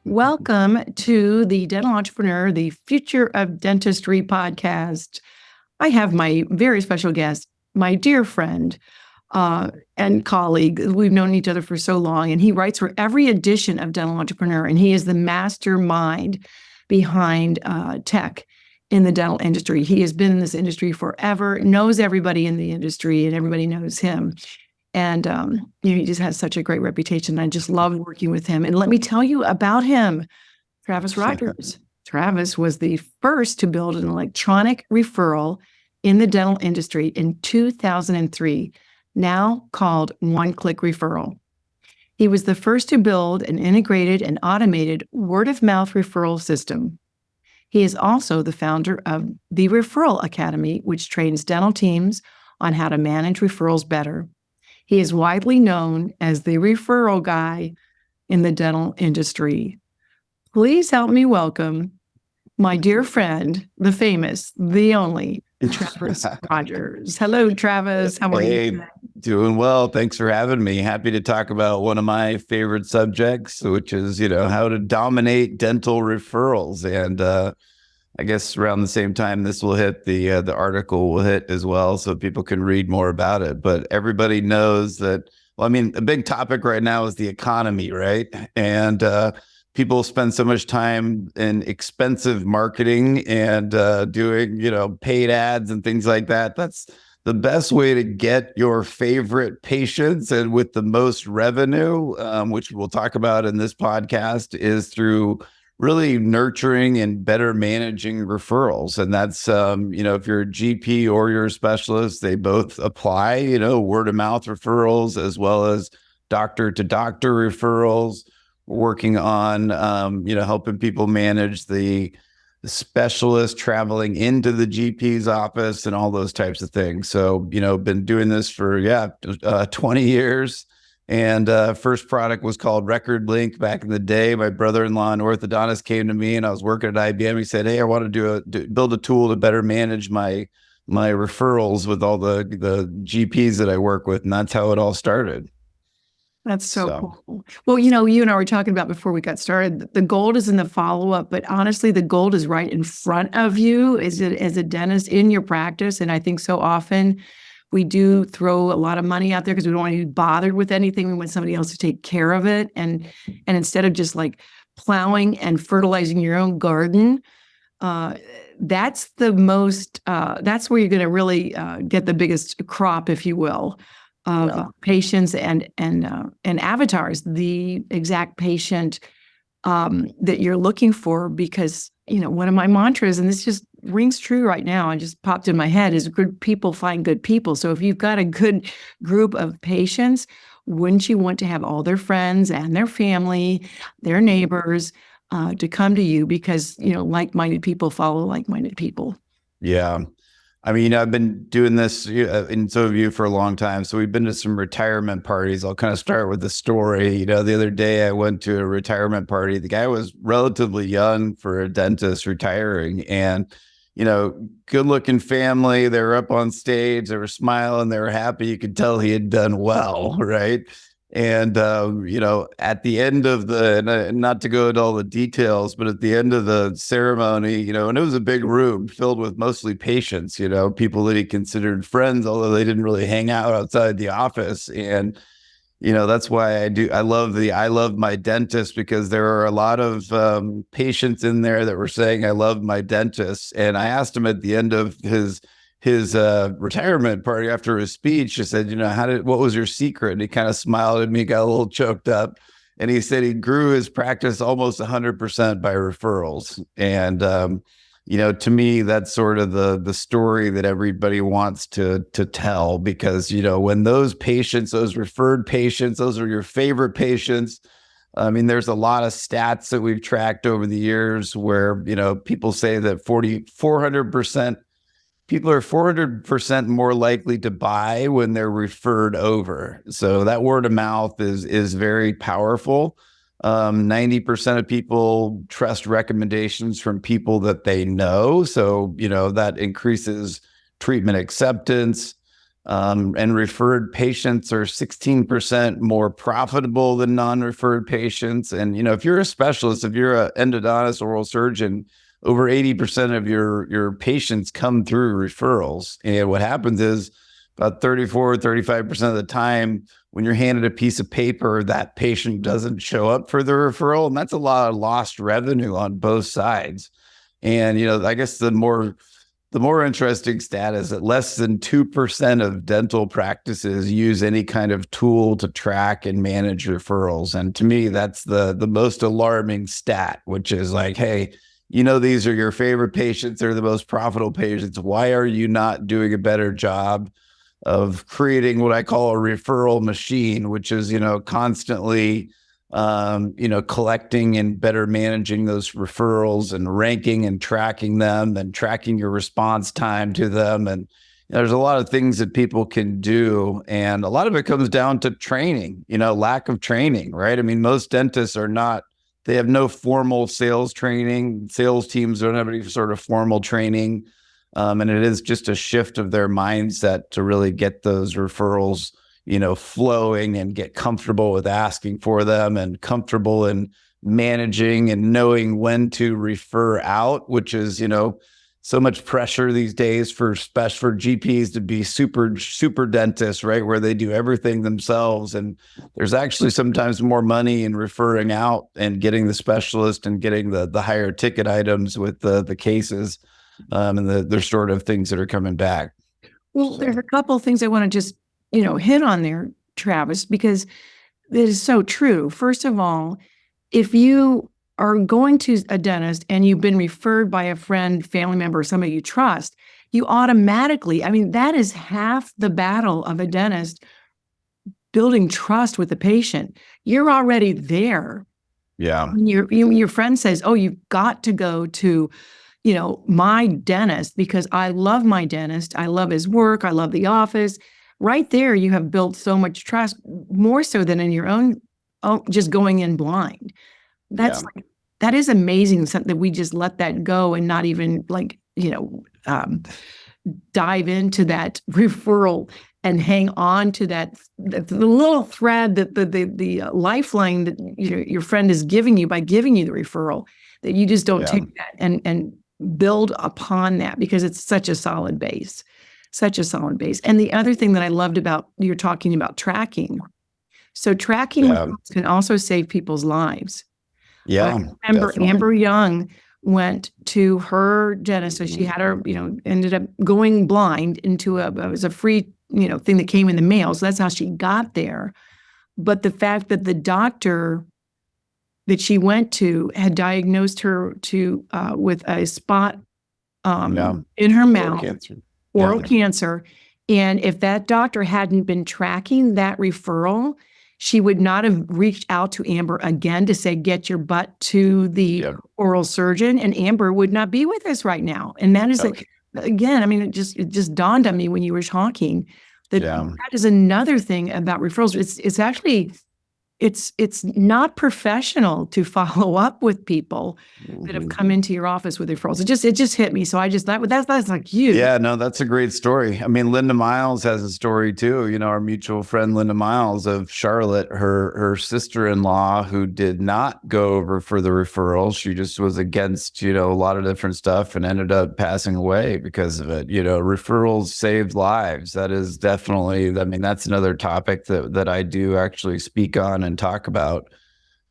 Welcome to the Dental Entrepreneur, the Future of Dentistry podcast. I have my very special guest, my dear friend and colleague. We've known each other for so long, and he writes for every edition of Dental Entrepreneur, and he is the mastermind behind tech in the dental industry. He has been in this industry forever, knows everybody in the industry, and everybody knows him. And he just has such a great reputation. I just love working with him. And let me tell you about him, Travis Rodgers. Travis was the first to build an electronic referral in the dental industry in 2003, now called One-Click Referral. He was the first to build an integrated and automated word-of-mouth referral system. He is also the founder of the Referral Academy, which trains dental teams on how to manage referrals better. He is widely known as the referral guy in the dental industry. Please help me welcome my dear friend, the famous, the only, Travis Rodgers. Hello, Travis. How are you today? Doing well. Thanks for having me. Happy to talk about one of my favorite subjects, which is, how to dominate dental referrals. And I guess around the same time this will hit, the article will hit as well, so people can read more about it. But everybody knows that, a big topic right now is the economy, right? And people spend so much time in expensive marketing and doing, paid ads and things like that. That's the best way to get your favorite patients and with the most revenue, which we'll talk about in this podcast, is through really nurturing and better managing referrals. And that's, if you're a GP or you're a specialist, they both apply, word of mouth referrals as well as doctor to doctor referrals, working on, helping people manage the specialist traveling into the GP's office and all those types of things. So, been doing this for, 20 years. And first product was called Record Link back in the day. My brother-in-law, an orthodontist, came to me, and I was working at IBM. He said, "Hey, I want to build a tool to better manage my referrals with all the GPs that I work with," and that's how it all started. That's so cool. Well, you and I were talking about before we got started, the gold is in the follow-up, but honestly, the gold is right in front of you as a dentist in your practice. And I think so often we do throw a lot of money out there because we don't want to be bothered with anything. We want somebody else to take care of it. And instead of just like plowing and fertilizing your own garden, that's the most, that's where you're going to really get the biggest crop, if you will, of patients and avatars, the exact patient that you're looking for. Because, one of my mantras, and this just rings true right now, and just popped in my head, is good people find good people. So if you've got a good group of patients, wouldn't you want to have all their friends and their family, their neighbors to come to you? Because, like-minded people follow like-minded people. Yeah. I've been doing this, and so have you, for a long time. So we've been to some retirement parties. I'll kind of start with the story. The other day I went to a retirement party. The guy was relatively young for a dentist retiring, and, good looking family. They were up on stage. They were smiling. They were happy. You could tell he had done well, right? And, at the end of not to go into all the details, but at the end of the ceremony, and it was a big room filled with mostly patients, people that he considered friends, although they didn't really hang out outside the office. And, that's why I love my dentist, because there are a lot of patients in there that were saying, "I love my dentist." And I asked him at the end of his retirement party, after his speech, I said, what was your secret? And he kind of smiled at me, got a little choked up. And he said he grew his practice almost 100% by referrals. And, to me, that's sort of the story that everybody wants to tell, because, when those patients, those referred patients, those are your favorite patients. There's a lot of stats that we've tracked over the years where, people say that 400% people are 400% more likely to buy when they're referred over. So that word of mouth is very powerful. 90% of people trust recommendations from people that they know. So, that increases treatment acceptance. And referred patients are 16% more profitable than non-referred patients. And, if you're a specialist, if you're an endodontist, oral surgeon, over 80% of your patients come through referrals. And what happens is about 35% of the time when you're handed a piece of paper, that patient doesn't show up for the referral. And that's a lot of lost revenue on both sides. And, I guess the more interesting stat is that less than 2% of dental practices use any kind of tool to track and manage referrals. And to me, that's the most alarming stat, which is like, hey, these are your favorite patients. They're the most profitable patients. Why are you not doing a better job of creating what I call a referral machine, which is, constantly collecting and better managing those referrals and ranking and tracking them and tracking your response time to them. And there's a lot of things that people can do. And a lot of it comes down to training, lack of training, right? I mean, most dentists they have no formal sales training. Sales teams don't have any sort of formal training. And it is just a shift of their mindset to really get those referrals flowing and get comfortable with asking for them and comfortable in managing and knowing when to refer out, which is, so much pressure these days for GPs to be super dentists, right? Where they do everything themselves. And there's actually sometimes more money in referring out and getting the specialist and getting the higher ticket items with the cases and the sort of things that are coming back. Well, there's a couple of things I want to just, hit on there, Travis, because it is so true. First of all, if you are going to a dentist and you've been referred by a friend, family member, somebody you trust, you automatically, that is half the battle of a dentist, building trust with the patient. You're already there. Yeah. When your friend says, oh, you've got to go to, my dentist because I love my dentist. I love his work. I love the office. Right there, you have built so much trust, more so than in your own, just going in blind. That is amazing, something that we just let that go and not even dive into that referral and hang on to the little thread, that the lifeline that your friend is giving you by giving you the referral, that you just don't take that and build upon that, because it's such a solid base. And the other thing that I loved about, you're talking about tracking. So tracking can also save people's lives. Yeah. I remember Amber Young went to her dentist. So she had her, ended up going blind into it was a free, thing that came in the mail. So that's how she got there. But the fact that the doctor that she went to had diagnosed her with a spot in her mouth, oral cancer. And if that doctor hadn't been tracking that referral, she would not have reached out to Amber again to say, get your butt to the oral surgeon. And Amber would not be with us right now. And that is, again, it just dawned on me when you were talking that that is another thing about referrals. It's actually, it's not professional to follow up with people that have come into your office with referrals. It just hit me. So I just thought, that's like huge. Yeah, no, that's a great story. Linda Miles has a story too. Our mutual friend, Linda Miles of Charlotte, her sister-in-law who did not go over for the referral. She just was against, a lot of different stuff and ended up passing away because of it. Referrals saved lives. That is definitely, that's another topic that I do actually speak on and talk about.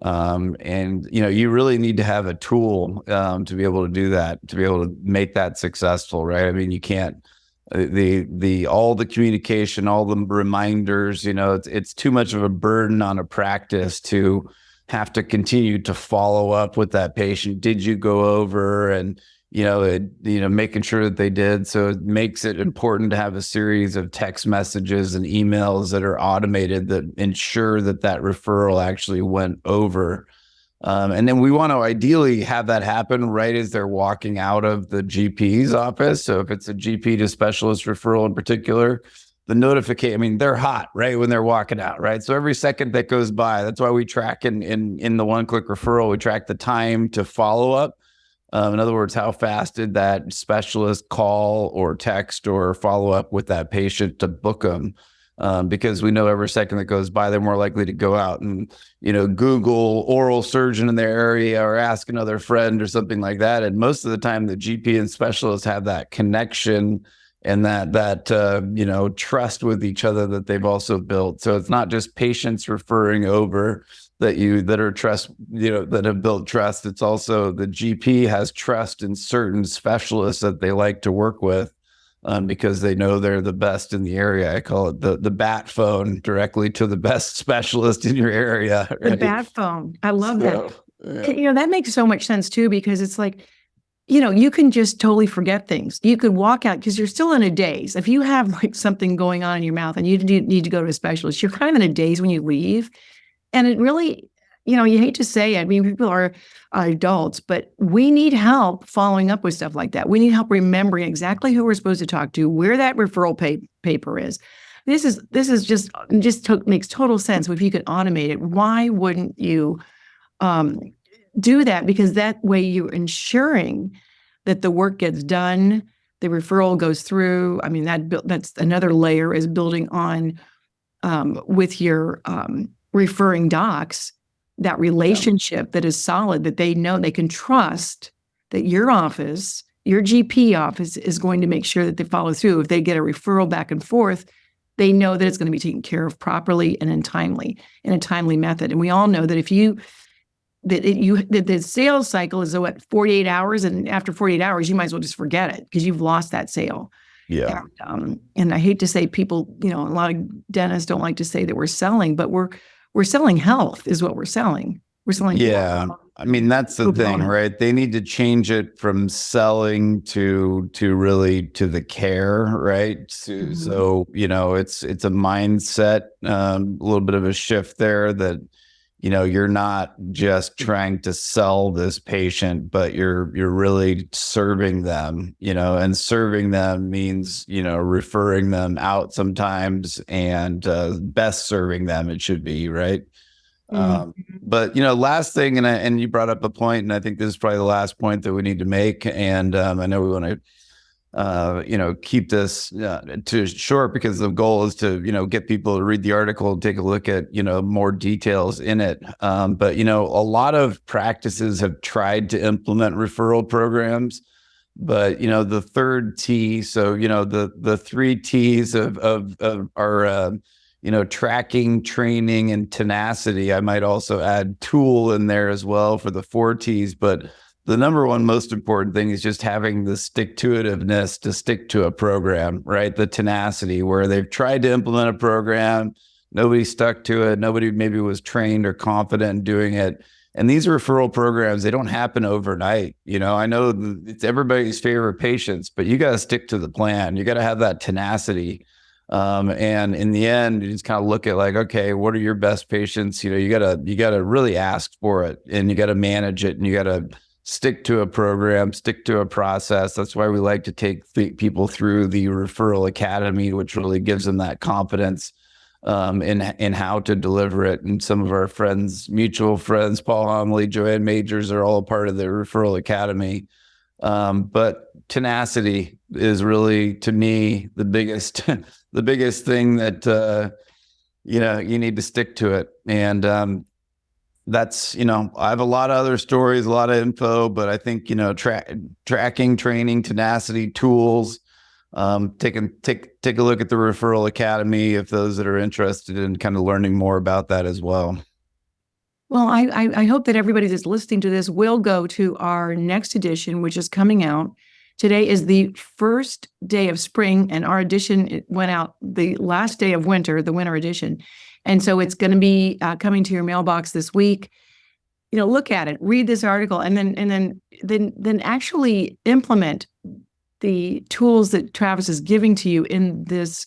And you really need to have a tool to be able to do that, to be able to make that successful, right? You can't all the communication, all the reminders, it's too much of a burden on a practice to have to continue to follow up with that patient. Did you go over? And making sure that they did. So it makes it important to have a series of text messages and emails that are automated that ensure that referral actually went over. And then we want to ideally have that happen right as they're walking out of the GP's office. So if it's a GP to specialist referral in particular, the notification, they're hot right when they're walking out, right? So every second that goes by, that's why we track in the one-click referral, we track the time to follow up. In other words, how fast did that specialist call or text or follow up with that patient to book them? Because we know every second that goes by, they're more likely to go out and, Google oral surgeon in their area or ask another friend or something like that. And most of the time, the GP and specialists have that connection and that trust with each other that they've also built. So it's not just patients referring over that are trust, that have built trust. It's also the GP has trust in certain specialists that they like to work with. Because they know they're the best in the area. I call it the bat phone directly to the best specialist in your area. Right? The bat phone. I love that. Yeah. That makes so much sense too, because it's like, you can just totally forget things. You could walk out because you're still in a daze. If you have like something going on in your mouth and you need to go to a specialist, you're kind of in a daze when you leave. And it really, you hate to say it. I mean, people are adults, but we need help following up with stuff like that. We need help remembering exactly who we're supposed to talk to, where that referral paper is. This is just makes total sense. If you could automate it, why wouldn't you do that? Because that way you're ensuring that the work gets done, the referral goes through. I mean, that's another layer, is building on with your referring docs, that relationship that is solid, that they know they can trust that your office, your GP office, is going to make sure that they follow through. If they get a referral back and forth, they know that it's going to be taken care of properly and in a timely method. And we all know that the sales cycle is 48 hours, and after 48 hours, you might as well just forget it because you've lost that sale. Yeah. And I hate to say, people, a lot of dentists don't like to say that we're selling, but we're selling health is what we're selling. We're selling. Yeah. I mean, that's the thing, right? They need to change it from selling to really to the care, right? So, it's a mindset, a little bit of a shift there that, you're not just trying to sell this patient, but you're really serving them, and serving them means, referring them out sometimes, and best serving them, it should be, right? But last thing, and you brought up a point, and I think this is probably the last point that we need to make. And I know we want to keep this to short, because the goal is to, get people to read the article and take a look at, more details in it. But, a lot of practices have tried to implement referral programs, but, the third T, so, the three T's of our, tracking, training, and tenacity. I might also add tool in there as well for the four T's, but the number one most important thing is just having the stick-to-itiveness to stick to a program, right? The tenacity, where they've tried to implement a program, nobody stuck to it, nobody maybe was trained or confident in doing it. And these referral programs, they don't happen overnight. I know it's everybody's favorite patients, but you got to stick to the plan. You got to have that tenacity. And in the end, you just kind of look at like, okay, what are your best patients? You gotta really ask for it, and you got to manage it, and you got to stick to a program, stick to a process. That's why we like to take people through the Referral Academy, which really gives them that confidence in how to deliver it. And some of our friends, mutual friends, Paul Homley, Joanne Majors, are all a part of the Referral Academy. But tenacity is really, to me, the biggest the biggest thing that you need to stick to it. And that's, I have a lot of other stories, a lot of info, but I think, tracking, training, tenacity, tools, take a look at the Referral Academy if those that are interested in kind of learning more about that as well. Well, I hope that everybody that's listening to this will go to our next edition, which is coming out. Today is the first day of spring, and our edition, it went out the last day of winter, the winter edition. And so it's going to be coming to your mailbox this week. Look at it, read this article, and then actually implement the tools that Travis is giving to you in this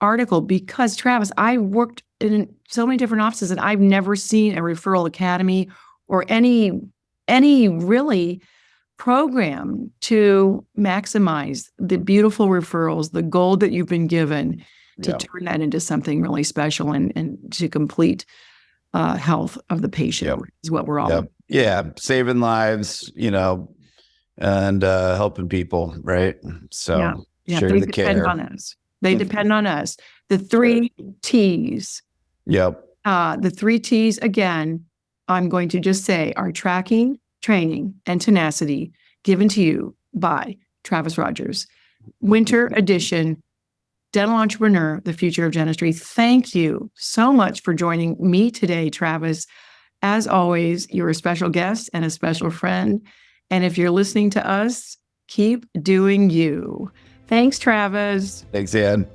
article. Because Travis, I worked in so many different offices, and I've never seen a Referral Academy or any really program to maximize the beautiful referrals, the gold that you've been given, to turn that into something really special and to complete health of the patient is what we're all about. Yeah, saving lives, and helping people, right? So Yeah, sharing they the depend care. on us. They depend on us. The 3 T's. Yep. The 3 T's, again, I'm going to just say, are tracking, training, and tenacity, given to you by Travis Rodgers. Winter edition, Dental Entrepreneur, the Future of Dentistry. Thank you so much for joining me today, Travis. As always, you're a special guest and a special friend. And if you're listening to us, keep doing you. Thanks, Travis. Thanks, Anne.